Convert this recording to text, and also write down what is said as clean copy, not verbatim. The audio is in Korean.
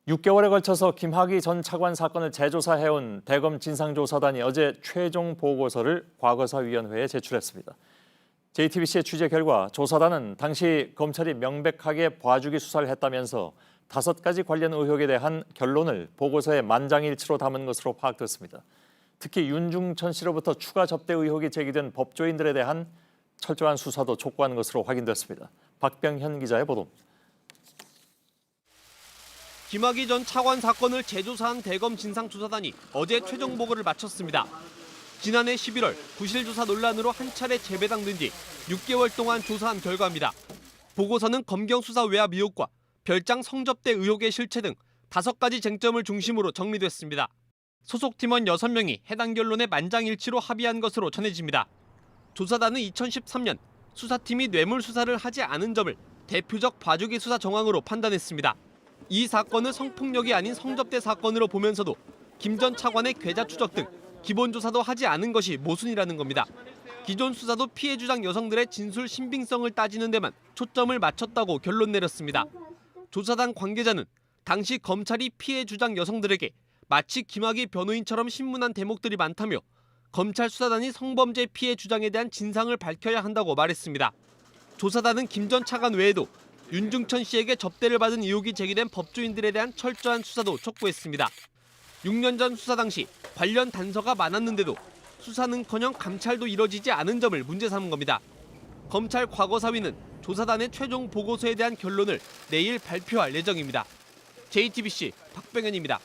6개월에 걸쳐서 김학의 전 차관 사건을 재조사해온 대검 진상조사단이 어제 최종 보고서를 과거사위원회에 제출했습니다. JTBC의 취재 결과 조사단은 당시 검찰이 명백하게 봐주기 수사를 했다면서 5가지 관련 의혹에 대한 결론을 보고서에 만장일치로 담은 것으로 파악됐습니다. 특히 윤중천 씨로부터 추가 접대 의혹이 제기된 법조인들에 대한 철저한 수사도 촉구한 것으로 확인됐습니다. 박병현 기자의 보도입니다. 김학의 전 차관 사건을 재조사한 대검 진상조사단이 어제 최종 보고를 마쳤습니다. 지난해 11월 부실조사 논란으로 한 차례 재배당된 지 6개월 동안 조사한 결과입니다. 보고서는 검경 수사 외압 의혹과 별장 성접대 의혹의 실체 등 5가지 쟁점을 중심으로 정리됐습니다. 소속 팀원 6명이 해당 결론에 만장일치로 합의한 것으로 전해집니다. 조사단은 2013년 수사팀이 뇌물 수사를 하지 않은 점을 대표적 봐주기 수사 정황으로 판단했습니다. 이 사건을 성폭력이 아닌 성접대 사건으로 보면서도 김 전 차관의 계좌 추적 등 기본 조사도 하지 않은 것이 모순이라는 겁니다. 기존 수사도 피해 주장 여성들의 진술 신빙성을 따지는 데만 초점을 맞췄다고 결론 내렸습니다. 조사단 관계자는 당시 검찰이 피해 주장 여성들에게 마치 김학의 변호인처럼 신문한 대목들이 많다며 검찰 수사단이 성범죄 피해 주장에 대한 진상을 밝혀야 한다고 말했습니다. 조사단은 김 전 차관 외에도 윤중천 씨에게 접대를 받은 의혹이 제기된 법조인들에 대한 철저한 수사도 촉구했습니다. 6년 전 수사 당시 관련 단서가 많았는데도 수사는커녕 감찰도 이뤄지지 않은 점을 문제 삼은 겁니다. 검찰 과거사위는 조사단의 최종 보고서에 대한 결론을 내일 발표할 예정입니다. JTBC 박병현입니다.